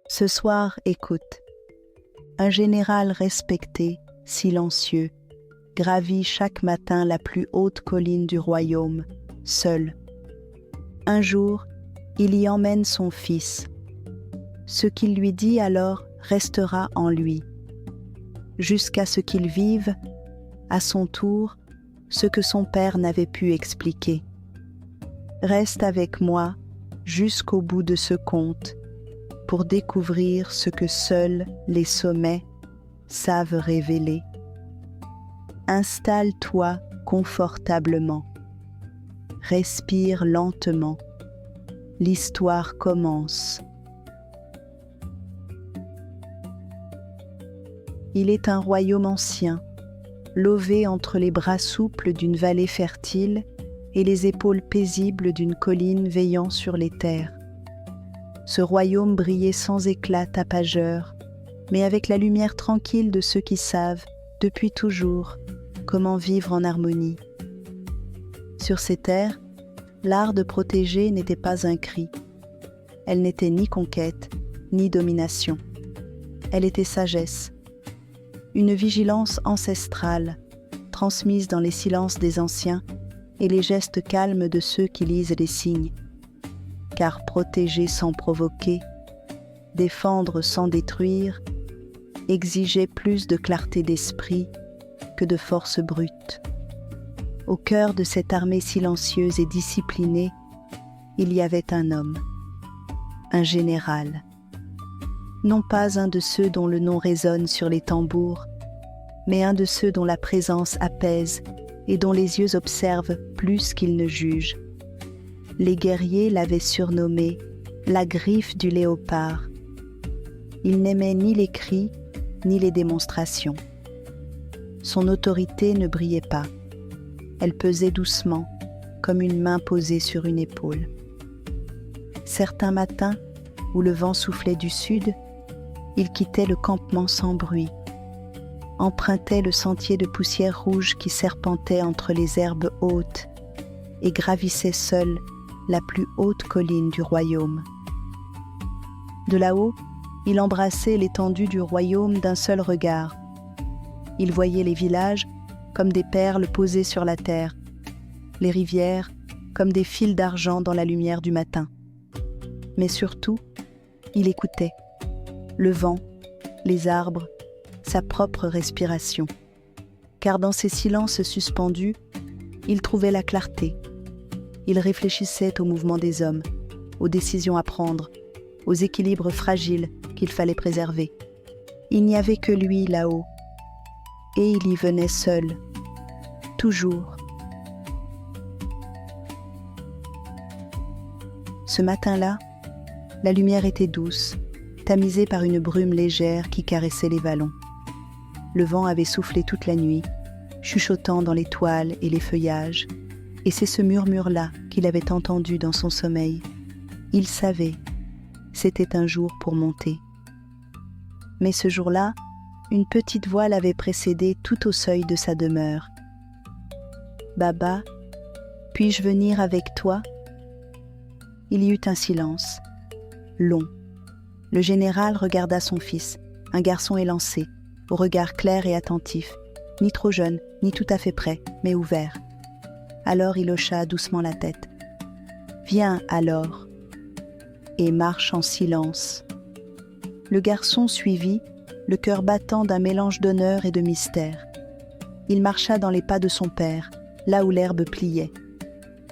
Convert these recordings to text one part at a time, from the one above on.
Ce soir, écoute. Un général respecté, silencieux, gravit chaque matin la plus haute colline du royaume, seul. Un jour, il y emmène son fils. Ce qu'il lui dit alors restera en lui, jusqu'à ce qu'il vive, à son tour, ce que son père n'avait pu expliquer. Reste avec moi jusqu'au bout de ce conte, pour découvrir ce que seuls les sommets savent révéler. Installe-toi confortablement. Respire lentement. L'histoire commence. Il est un royaume ancien, lové entre les bras souples d'une vallée fertile et les épaules paisibles d'une colline veillant sur les terres. Ce royaume brillait sans éclat tapageur, mais avec la lumière tranquille de ceux qui savent, depuis toujours, comment vivre en harmonie. Sur ces terres, l'art de protéger n'était pas un cri. Elle n'était ni conquête, ni domination. Elle était sagesse, une vigilance ancestrale, transmise dans les silences des anciens et les gestes calmes de ceux qui lisent les signes. Car protéger sans provoquer, défendre sans détruire, exigeait plus de clarté d'esprit que de force brute. Au cœur de cette armée silencieuse et disciplinée, il y avait un homme, un général. Non pas un de ceux dont le nom résonne sur les tambours, mais un de ceux dont la présence apaise et dont les yeux observent plus qu'ils ne jugent. Les guerriers l'avaient surnommé la griffe du léopard. Il n'aimait ni les cris, ni les démonstrations. Son autorité ne brillait pas. Elle pesait doucement, comme une main posée sur une épaule. Certains matins, où le vent soufflait du sud, il quittait le campement sans bruit, empruntait le sentier de poussière rouge qui serpentait entre les herbes hautes et gravissait seul la plus haute colline du royaume. De là-haut, il embrassait l'étendue du royaume d'un seul regard. Il voyait les villages comme des perles posées sur la terre, les rivières comme des fils d'argent dans la lumière du matin. Mais surtout, il écoutait le vent, les arbres, sa propre respiration. Car dans ces silences suspendus, il trouvait la clarté. Il réfléchissait au mouvement des hommes, aux décisions à prendre, aux équilibres fragiles qu'il fallait préserver. Il n'y avait que lui là-haut, et il y venait seul, toujours. Ce matin-là, la lumière était douce, tamisée par une brume légère qui caressait les vallons. Le vent avait soufflé toute la nuit, chuchotant dans les toiles et les feuillages, et c'est ce murmure-là qu'il avait entendu dans son sommeil. Il savait, c'était un jour pour monter. Mais ce jour-là, une petite voix l'avait précédé tout au seuil de sa demeure. « Baba, puis-je venir avec toi ?» Il y eut un silence, long. Le général regarda son fils, un garçon élancé, au regard clair et attentif, ni trop jeune, ni tout à fait prêt, mais ouvert. Alors il hocha doucement la tête. « Viens alors !» Et marche en silence. Le garçon suivit, le cœur battant d'un mélange d'honneur et de mystère. Il marcha dans les pas de son père, là où l'herbe pliait.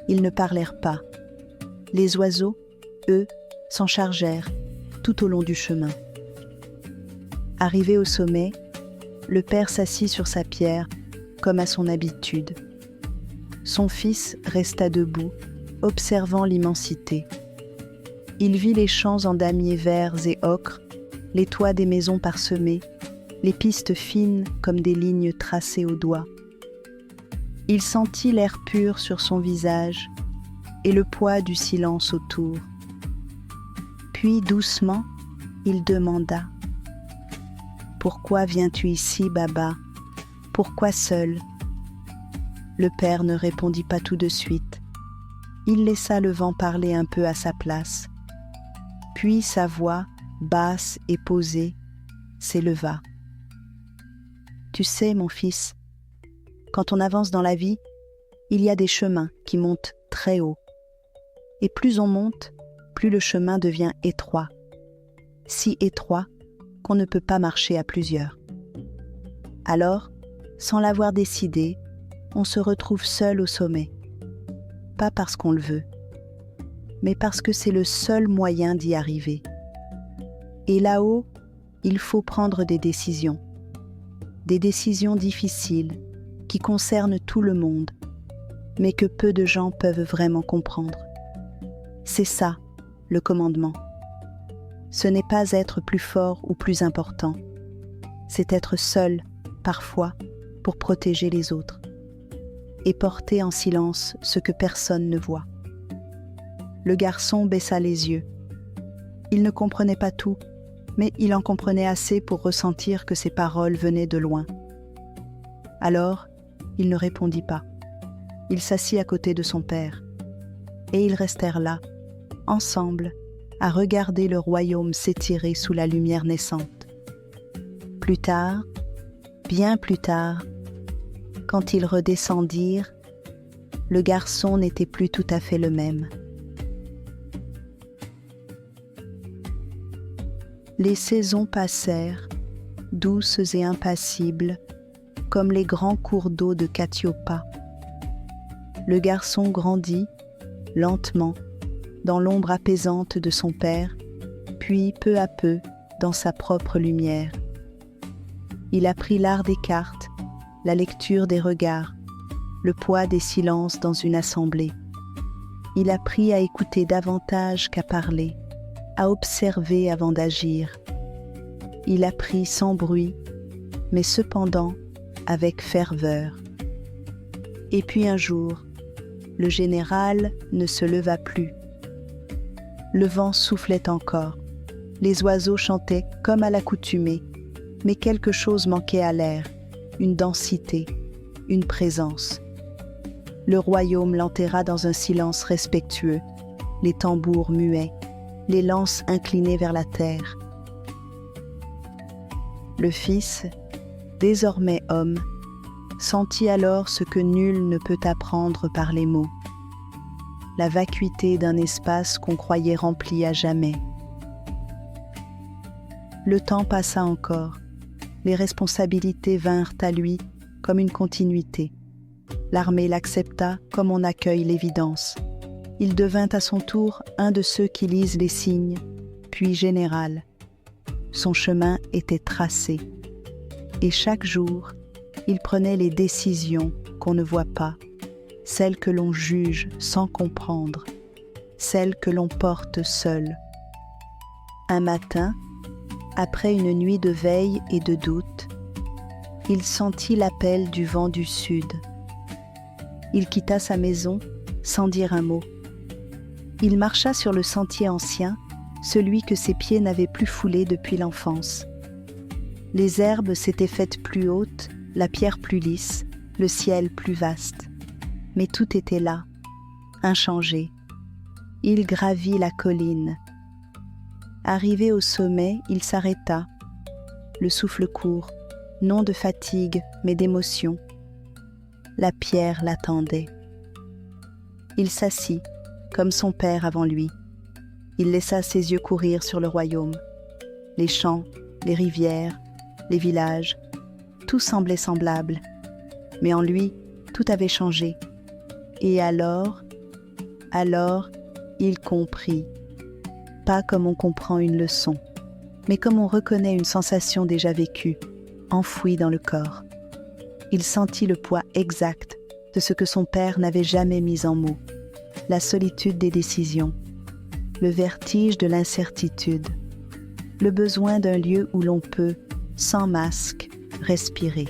Ils ne parlèrent pas. Les oiseaux, eux, s'en chargèrent tout au long du chemin. Arrivé au sommet, le père s'assit sur sa pierre, comme à son habitude. Son fils resta debout, observant l'immensité. Il vit les champs en damiers verts et ocres, les toits des maisons parsemés, les pistes fines comme des lignes tracées au doigt. Il sentit l'air pur sur son visage et le poids du silence autour. Puis doucement, il demanda « Pourquoi viens-tu ici, Baba ? Pourquoi seul ?» Le père ne répondit pas tout de suite. Il laissa le vent parler un peu à sa place. Puis sa voix, basse et posée, s'éleva. Tu sais, mon fils, quand on avance dans la vie, il y a des chemins qui montent très haut. Et plus on monte, plus le chemin devient étroit. Si étroit qu'on ne peut pas marcher à plusieurs. Alors, sans l'avoir décidé, on se retrouve seul au sommet. Pas parce qu'on le veut, mais parce que c'est le seul moyen d'y arriver. Et là-haut, il faut prendre des décisions difficiles qui concernent tout le monde, mais que peu de gens peuvent vraiment comprendre. C'est ça, le commandement. Ce n'est pas être plus fort ou plus important, c'est être seul, parfois, pour protéger les autres, et porter en silence ce que personne ne voit. Le garçon baissa les yeux. Il ne comprenait pas tout, mais il en comprenait assez pour ressentir que ses paroles venaient de loin. Alors, il ne répondit pas. Il s'assit à côté de son père, et ils restèrent là, ensemble, à regarder le royaume s'étirer sous la lumière naissante. Plus tard, bien plus tard, quand ils redescendirent, le garçon n'était plus tout à fait le même. Les saisons passèrent, douces et impassibles, comme les grands cours d'eau de Katiopa. Le garçon grandit, lentement, dans l'ombre apaisante de son père, puis peu à peu dans sa propre lumière. Il apprit l'art des cartes, la lecture des regards, le poids des silences dans une assemblée. Il apprit à écouter davantage qu'à parler, à observer avant d'agir. Il apprit sans bruit, mais cependant avec ferveur. Et puis un jour, le général ne se leva plus. Le vent soufflait encore, les oiseaux chantaient comme à l'accoutumée, mais quelque chose manquait à l'air, une densité, une présence. Le royaume l'enterra dans un silence respectueux, les tambours muets, les lances inclinées vers la terre. Le fils, désormais homme, sentit alors ce que nul ne peut apprendre par les mots, la vacuité d'un espace qu'on croyait rempli à jamais. Le temps passa encore, les responsabilités vinrent à lui comme une continuité. L'armée l'accepta comme on accueille l'évidence. Il devint à son tour un de ceux qui lisent les signes, puis général. Son chemin était tracé. Et chaque jour, il prenait les décisions qu'on ne voit pas, celles que l'on juge sans comprendre, celles que l'on porte seul. Un matin, après une nuit de veille et de doute, il sentit l'appel du vent du sud. Il quitta sa maison sans dire un mot. Il marcha sur le sentier ancien, celui que ses pieds n'avaient plus foulé depuis l'enfance. Les herbes s'étaient faites plus hautes, la pierre plus lisse, le ciel plus vaste. Mais tout était là, inchangé. Il gravit la colline. Arrivé au sommet, il s'arrêta, le souffle court, non de fatigue, mais d'émotion. La pierre l'attendait. Il s'assit, comme son père avant lui. Il laissa ses yeux courir sur le royaume. Les champs, les rivières, les villages, tout semblait semblable. Mais en lui, tout avait changé. Et alors, il comprit. Pas comme on comprend une leçon, mais comme on reconnaît une sensation déjà vécue, enfouie dans le corps. Il sentit le poids exact de ce que son père n'avait jamais mis en mots, la solitude des décisions, le vertige de l'incertitude, le besoin d'un lieu où l'on peut, sans masque, respirer.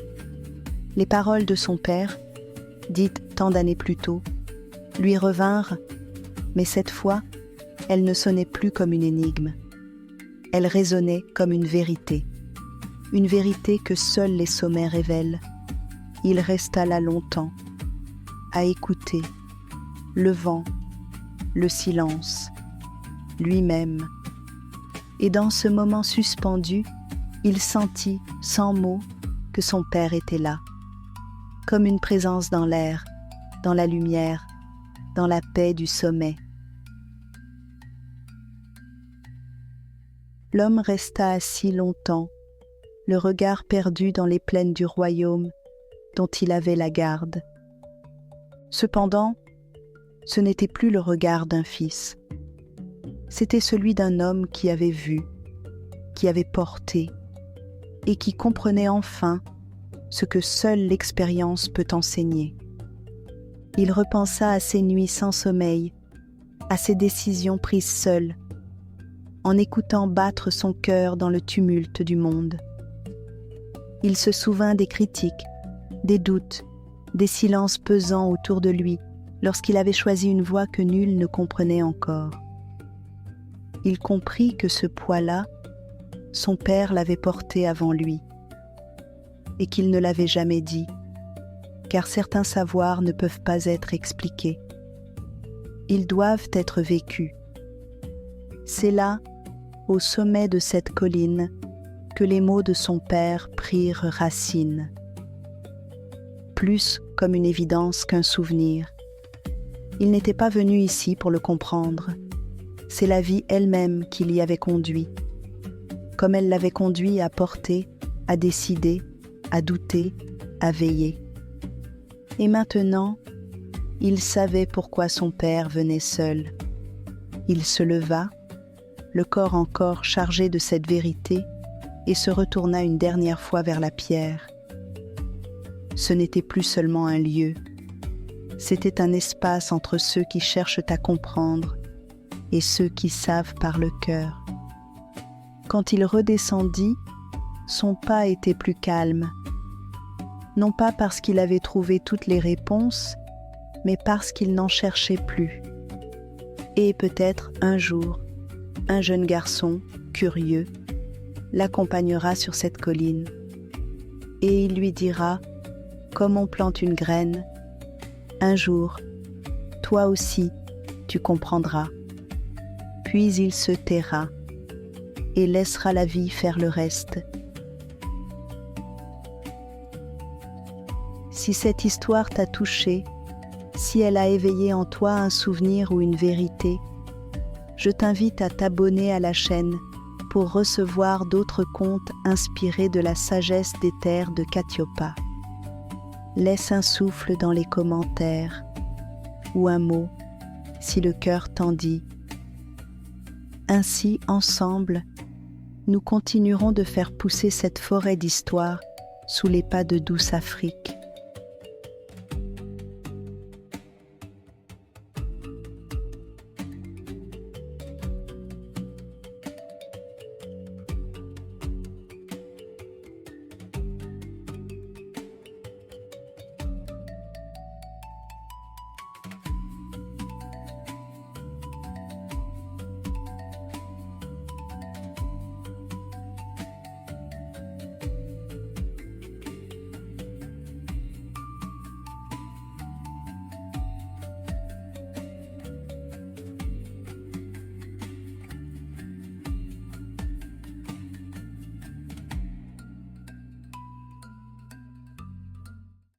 Les paroles de son père, dites tant d'années plus tôt, lui revinrent, mais cette fois, elles ne sonnaient plus comme une énigme. Elles résonnaient comme une vérité que seuls les sommets révèlent. Il resta là longtemps, à écouter, le vent, le silence, lui-même. Et dans ce moment suspendu, il sentit, sans mots, que son père était là, comme une présence dans l'air, dans la lumière, dans la paix du sommet. L'homme resta assis longtemps, le regard perdu dans les plaines du royaume dont il avait la garde. Cependant, ce n'était plus le regard d'un fils. C'était celui d'un homme qui avait vu, qui avait porté, et qui comprenait enfin ce que seule l'expérience peut enseigner. Il repensa à ses nuits sans sommeil, à ses décisions prises seul, en écoutant battre son cœur dans le tumulte du monde. Il se souvint des critiques, des doutes, des silences pesants autour de lui lorsqu'il avait choisi une voie que nul ne comprenait encore. Il comprit que ce poids-là, son père l'avait porté avant lui, et qu'il ne l'avait jamais dit, car certains savoirs ne peuvent pas être expliqués. Ils doivent être vécus. C'est là, au sommet de cette colline, que les mots de son père prirent racine. Plus comme une évidence qu'un souvenir. Il n'était pas venu ici pour le comprendre. C'est la vie elle-même qui l'y avait conduit, comme elle l'avait conduit à porter, à décider, à douter, à veiller. Et maintenant, il savait pourquoi son père venait seul. Il se leva, le corps encore chargé de cette vérité, et se retourna une dernière fois vers la pierre. Ce n'était plus seulement un lieu, c'était un espace entre ceux qui cherchent à comprendre et ceux qui savent par le cœur. Quand il redescendit, son pas était plus calme, non pas parce qu'il avait trouvé toutes les réponses, mais parce qu'il n'en cherchait plus. Et peut-être un jour, un jeune garçon, curieux, l'accompagnera sur cette colline, et il lui dira, comme on plante une graine, un jour, toi aussi, tu comprendras. Puis il se taira et laissera la vie faire le reste. Si cette histoire t'a touché, si elle a éveillé en toi un souvenir ou une vérité, je t'invite à t'abonner à la chaîne pour recevoir d'autres contes inspirés de la sagesse des terres de Katiopa. Laisse un souffle dans les commentaires ou un mot si le cœur t'en dit. Ainsi, ensemble, nous continuerons de faire pousser cette forêt d'histoire sous les pas de douce Afrique.